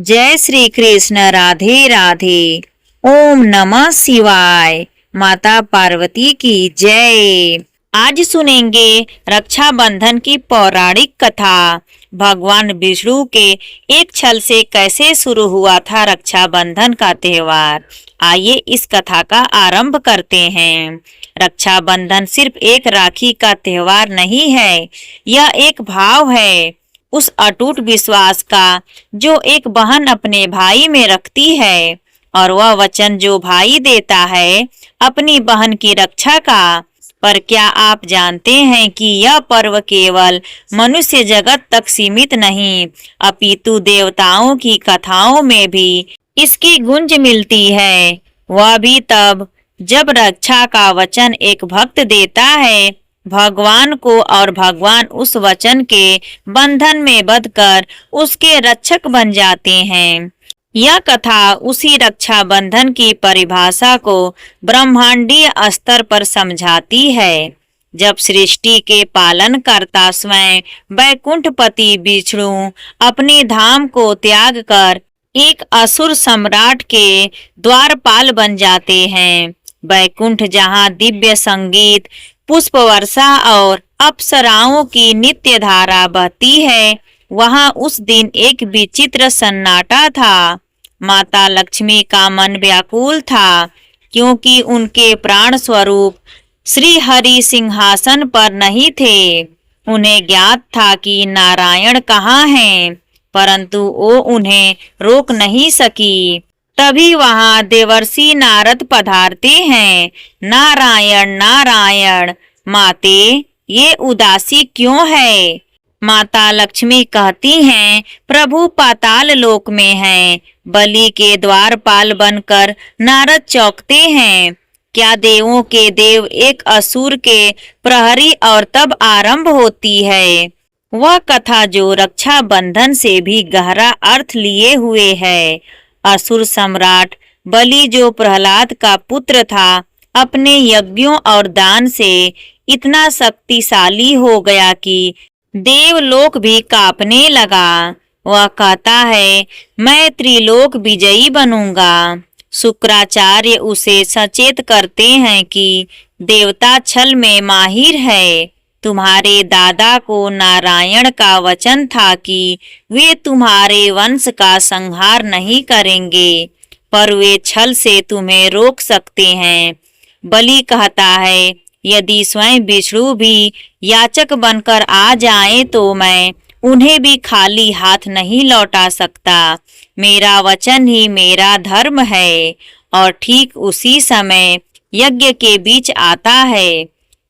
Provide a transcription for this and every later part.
जय श्री कृष्ण। राधे राधे। ओम नमः शिवाय। माता पार्वती की जय। आज सुनेंगे रक्षाबंधन की पौराणिक कथा। भगवान विष्णु के एक छल से कैसे शुरू हुआ था रक्षाबंधन का त्योहार। आइए इस कथा का आरंभ करते हैं। रक्षाबंधन सिर्फ एक राखी का त्योहार नहीं है, यह एक भाव है उस अटूट विश्वास का जो एक बहन अपने भाई में रखती है, और वह वचन जो भाई देता है अपनी बहन की रक्षा का। पर क्या आप जानते हैं कि यह पर्व केवल मनुष्य जगत तक सीमित नहीं, अपितु देवताओं की कथाओं में भी इसकी गूंज मिलती है। वह भी तब जब रक्षा का वचन एक भक्त देता है भगवान को, और भगवान उस वचन के बंधन में बंधकर उसके रक्षक बन जाते हैं। यह कथा उसी रक्षाबंधन की परिभाषा को ब्रह्मांडीय स्तर पर समझाती है। जब सृष्टि के पालन करता स्वयं वैकुंठपति विष्णु अपने धाम को त्याग कर एक असुर सम्राट के द्वारपाल बन जाते हैं। वैकुंठ जहाँ दिव्य संगीत, पुष्प वर्षा और अप्सराओं की नित्य धारा बहती है, वहाँ उस दिन एक विचित्र सन्नाटा था। माता लक्ष्मी का मन व्याकुल था, क्योंकि उनके प्राण स्वरूप श्री हरि सिंहासन पर नहीं थे। उन्हें ज्ञात था कि नारायण कहाँ हैं, परंतु वो उन्हें रोक नहीं सकी। तभी वहां देवर्षि नारद पधारते हैं। नारायण नारायण माते, ये उदासी क्यों है? माता लक्ष्मी कहती हैं, प्रभु पाताल लोक में हैं। बलि के द्वारपाल बनकर नारद चौंकते हैं। क्या देवों के देव एक असुर के प्रहरी? और तब आरंभ होती है वह कथा जो रक्षा बंधन से भी गहरा अर्थ लिए हुए है। असुर सम्राट बलि, जो प्रहलाद का पुत्र था, अपने यज्ञों और दान से इतना शक्तिशाली हो गया कि देवलोक भी कांपने लगा। वह कहता है, मैं त्रिलोक विजयी बनूंगा। शुक्राचार्य उसे सचेत करते हैं कि देवता छल में माहिर है। तुम्हारे दादा को नारायण का वचन था कि वे तुम्हारे वंश का संहार नहीं करेंगे, पर वे छल से तुम्हें रोक सकते हैं। बलि कहता है, यदि स्वयं विष्णु भी याचक बनकर आ जाएं तो मैं उन्हें भी खाली हाथ नहीं लौटा सकता। मेरा वचन ही मेरा धर्म है। और ठीक उसी समय यज्ञ के बीच आता है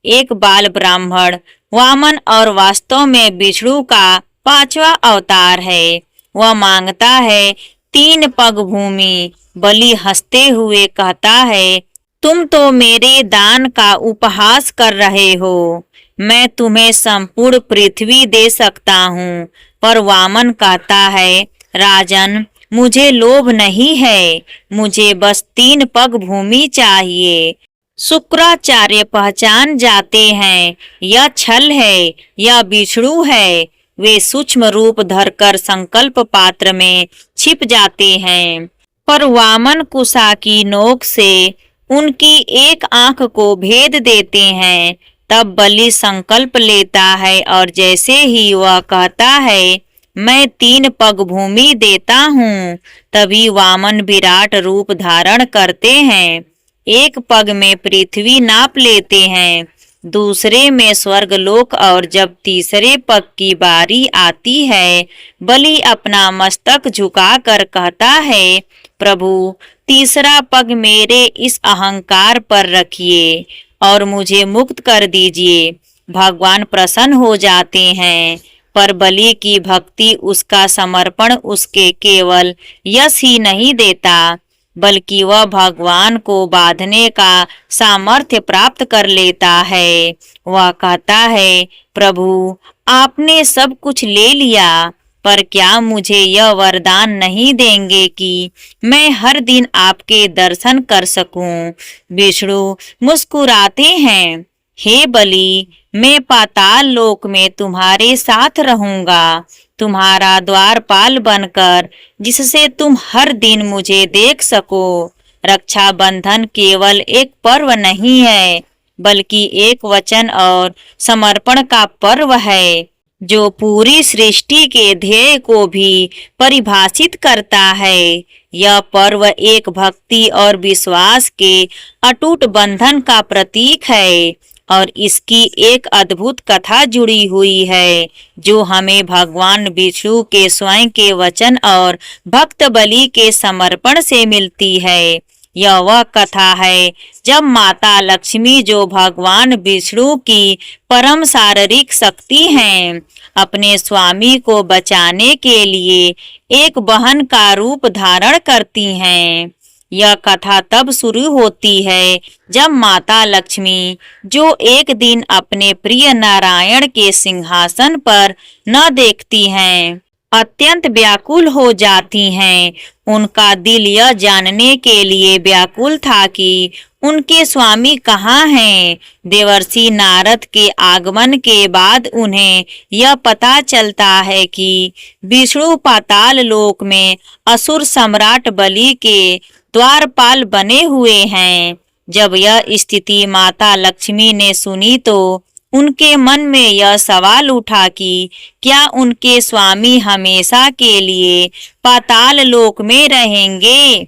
एक बाल ब्राह्मण वामन, और वास्तव में विष्णु का 5वां अवतार है। वह मांगता है 3 पग भूमि। बलि हंसते हुए कहता है, तुम तो मेरे दान का उपहास कर रहे हो। मैं तुम्हें संपूर्ण पृथ्वी दे सकता हूँ। पर वामन कहता है, राजन, मुझे लोभ नहीं है, मुझे बस 3 पग भूमि चाहिए। शुक्राचार्य पहचान जाते हैं यह छल है, यह विष्णु है। वे सूक्ष्म रूप धरकर संकल्प पात्र में छिप जाते हैं, पर वामन कुशा की नोक से उनकी एक आंख को भेद देते हैं। तब बलि संकल्प लेता है, और जैसे ही वह कहता है, मैं 3 पग भूमि देता हूँ, तभी वामन विराट रूप धारण करते हैं। एक पग में पृथ्वी नाप लेते हैं, दूसरे में स्वर्गलोक, और जब तीसरे पग की बारी आती है, बलि अपना मस्तक झुकाकर कहता है, प्रभु, तीसरा पग मेरे इस अहंकार पर रखिए और मुझे मुक्त कर दीजिए। भगवान प्रसन्न हो जाते हैं, पर बलि की भक्ति, उसका समर्पण उसके केवल यश ही नहीं देता, बल्कि वह भगवान को बांधने का सामर्थ्य प्राप्त कर लेता है। वह कहता है, प्रभु, आपने सब कुछ ले लिया, पर क्या मुझे यह वरदान नहीं देंगे कि मैं हर दिन आपके दर्शन कर सकूं? विष्णु मुस्कुराते हैं, हे बलि, मैं पाताल लोक में तुम्हारे साथ रहूंगा। तुम्हारा द्वारपाल बनकर, जिससे तुम हर दिन मुझे देख सको। रक्षाबंधन केवल एक पर्व नहीं है, बल्कि एक वचन और समर्पण का पर्व है, जो पूरी सृष्टि के ध्येय को भी परिभाषित करता है। यह पर्व एक भक्ति और विश्वास के अटूट बंधन का प्रतीक है, और इसकी एक अद्भुत कथा जुड़ी हुई है, जो हमें भगवान विष्णु के स्वयं के वचन और भक्त बलि के समर्पण से मिलती है। यह वह कथा है जब माता लक्ष्मी, जो भगवान विष्णु की परम शारीरिक शक्ति हैं, अपने स्वामी को बचाने के लिए एक बहन का रूप धारण करती हैं। यह कथा तब शुरू होती है जब माता लक्ष्मी, जो एक दिन अपने प्रिय नारायण के सिंहासन पर न देखती हैं, अत्यंत व्याकुल हो जाती हैं। उनका दिल यह जानने के लिए व्याकुल था कि उनके स्वामी कहाँ हैं। देवर्षि नारद के आगमन के बाद उन्हें यह पता चलता है कि विष्णु पाताल लोक में असुर सम्राट बलि के द्वारपाल बने हुए हैं। जब यह स्थिति माता लक्ष्मी ने सुनी तो उनके मन में यह सवाल उठा कि क्या उनके स्वामी हमेशा के लिए पाताल लोक में रहेंगे?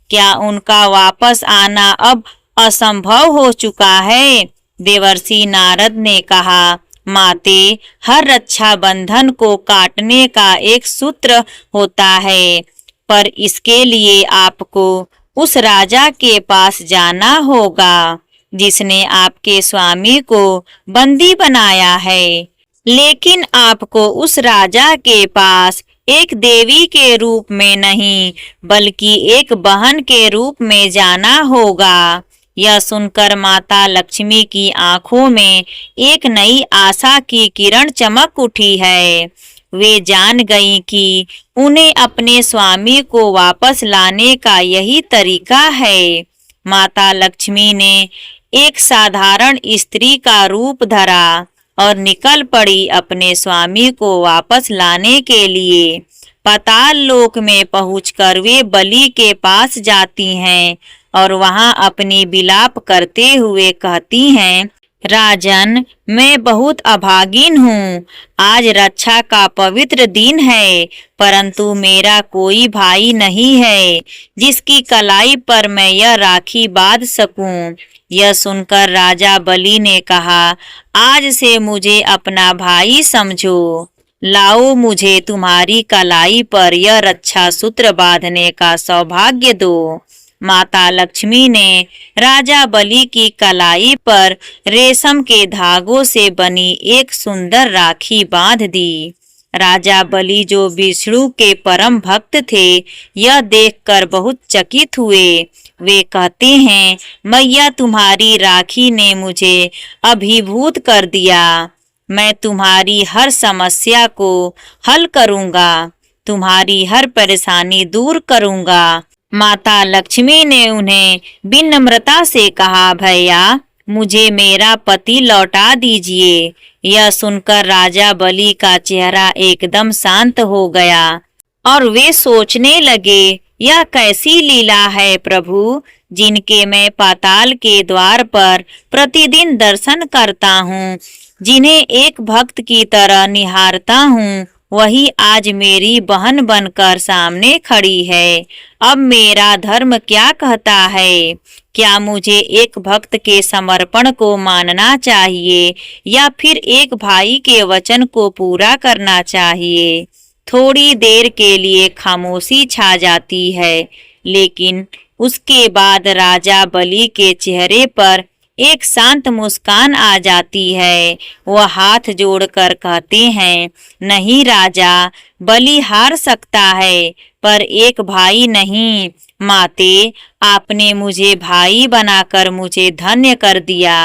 क्या उनका वापस आना अब असंभव हो चुका है? देवर्षि नारद ने कहा, माते, हर रक्षाबंधन को काटने का एक सूत्र होता है, पर इसके लिए आपको उस राजा के पास जाना होगा जिसने आपके स्वामी को बंदी बनाया है। लेकिन आपको उस राजा के पास एक देवी के रूप में नहीं, बल्कि एक बहन के रूप में जाना होगा। यह सुनकर माता लक्ष्मी की आंखों में एक नई आशा की किरण चमक उठी है। वे जान गईं कि उन्हें अपने स्वामी को वापस लाने का यही तरीका है। माता लक्ष्मी ने एक साधारण स्त्री का रूप धरा और निकल पड़ी अपने स्वामी को वापस लाने के लिए। पाताल लोक में पहुंचकर वे बलि के पास जाती हैं और वहां अपनी विलाप करते हुए कहती हैं, राजन, मैं बहुत अभागिन हूँ। आज रक्षा का पवित्र दिन है, परंतु मेरा कोई भाई नहीं है जिसकी कलाई पर मैं यह राखी बांध सकूं। यह सुनकर राजा बलि ने कहा, आज से मुझे अपना भाई समझो। लाओ, मुझे तुम्हारी कलाई पर यह रक्षा सूत्र बांधने का सौभाग्य दो। माता लक्ष्मी ने राजा बलि की कलाई पर रेशम के धागों से बनी एक सुंदर राखी बांध दी। राजा बलि, जो विष्णु के परम भक्त थे, यह देखकर बहुत चकित हुए। वे कहते हैं, मैया, तुम्हारी राखी ने मुझे अभिभूत कर दिया। मैं तुम्हारी हर समस्या को हल करूंगा, तुम्हारी हर परेशानी दूर करूंगा। माता लक्ष्मी ने उन्हें विनम्रता से कहा, भैया, मुझे मेरा पति लौटा दीजिए। यह सुनकर राजा बलि का चेहरा एकदम शांत हो गया और वे सोचने लगे, यह कैसी लीला है प्रभु, जिनके मैं पाताल के द्वार पर प्रतिदिन दर्शन करता हूँ, जिन्हें एक भक्त की तरह निहारता हूँ, वही आज मेरी बहन बनकर सामने खड़ी है। अब मेरा धर्म क्या कहता है? क्या मुझे एक भक्त के समर्पण को मानना चाहिए या फिर एक भाई के वचन को पूरा करना चाहिए? थोड़ी देर के लिए खामोशी छा जाती है, लेकिन उसके बाद राजा बलि के चेहरे पर एक शांत मुस्कान आ जाती है। वह हाथ जोड़कर कहते हैं, नहीं राजा, बलि हार सकता है, पर एक भाई नहीं। माते, आपने मुझे भाई बनाकर मुझे धन्य कर दिया।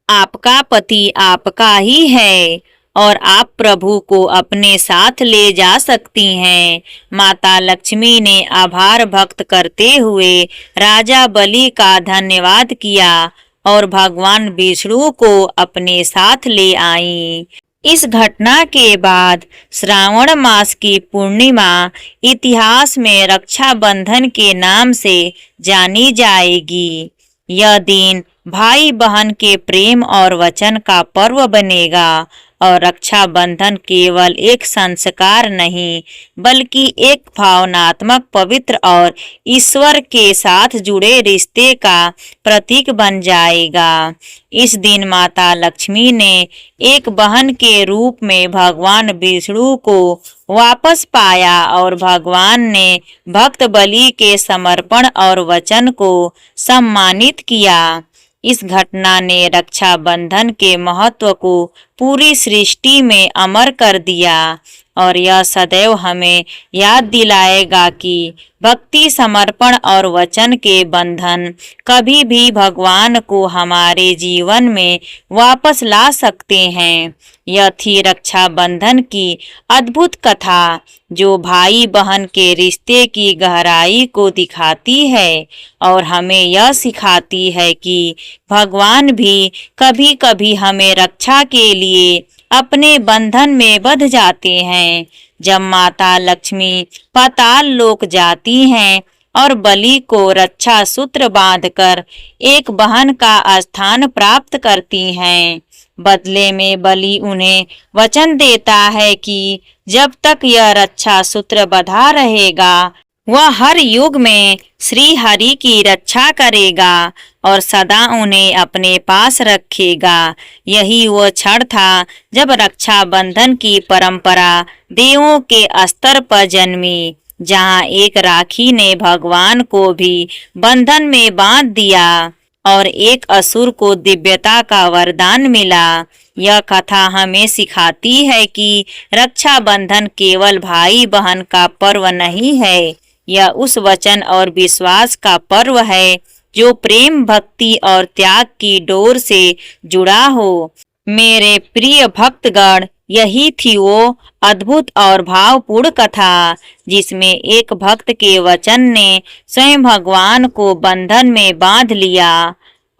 आपका पति आपका ही है और आप प्रभु को अपने साथ ले जा सकती हैं। माता लक्ष्मी ने आभार व्यक्त करते हुए राजा बलि का धन्यवाद किया और भगवान विष्णु को अपने साथ ले आई। इस घटना के बाद श्रावण मास की पूर्णिमा इतिहास में रक्षाबंधन के नाम से जानी जाएगी। यह दिन भाई बहन के प्रेम और वचन का पर्व बनेगा और रक्षाबंधन केवल एक संस्कार नहीं बल्कि एक भावनात्मक, पवित्र और ईश्वर के साथ जुड़े रिश्ते का प्रतीक बन जाएगा। इस दिन माता लक्ष्मी ने एक बहन के रूप में भगवान विष्णु को वापस पाया और भगवान ने भक्त बलि के समर्पण और वचन को सम्मानित किया। इस घटना ने रक्षाबंधन के महत्व को पूरी सृष्टि में अमर कर दिया और यह सदैव हमें याद दिलाएगा कि भक्ति, समर्पण और वचन के बंधन कभी भी भगवान को हमारे जीवन में वापस ला सकते हैं। यह थी रक्षाबंधन की अद्भुत कथा जो भाई बहन के रिश्ते की गहराई को दिखाती है और हमें यह सिखाती है कि भगवान भी कभी कभी हमें रक्षा के लिए अपने बंधन में बंध जाते हैं। जब माता लक्ष्मी पाताल लोक जाती हैं और बलि को रक्षा सूत्र बांधकर एक बहन का स्थान प्राप्त करती हैं, बदले में बलि उन्हें वचन देता है कि जब तक यह रक्षा सूत्र बंधा रहेगा वह हर युग में श्री हरि की रक्षा करेगा और सदा उन्हें अपने पास रखेगा। यही वो क्षण था जब रक्षाबंधन की परंपरा देवों के स्तर पर जन्मी, जहाँ एक राखी ने भगवान को भी बंधन में बांध दिया और एक असुर को दिव्यता का वरदान मिला। यह कथा हमें सिखाती है कि रक्षाबंधन केवल भाई बहन का पर्व नहीं है, यह उस वचन और विश्वास का पर्व है जो प्रेम, भक्ति और त्याग की डोर से जुड़ा हो। मेरे प्रिय भक्तगण, यही थी वो अद्भुत और भावपूर्ण कथा जिसमें एक भक्त के वचन ने स्वयं भगवान को बंधन में बांध लिया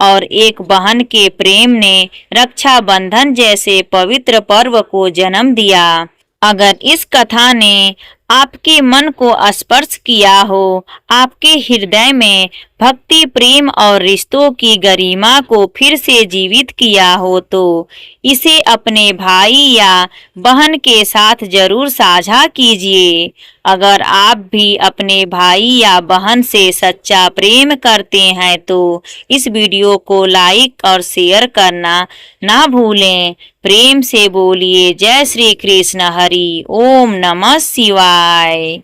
और एक बहन के प्रेम ने रक्षाबंधन जैसे पवित्र पर्व को जन्म दिया। अगर इस कथा ने आपके मन को स्पर्श किया हो, आपके हृदय में भक्ति, प्रेम और रिश्तों की गरिमा को फिर से जीवित किया हो, तो इसे अपने भाई या बहन के साथ जरूर साझा कीजिए। अगर आप भी अपने भाई या बहन से सच्चा प्रेम करते हैं तो इस वीडियो को लाइक और शेयर करना ना भूलें। प्रेम से बोलिए जय श्री कृष्ण हरि ओम नमः शिवाय।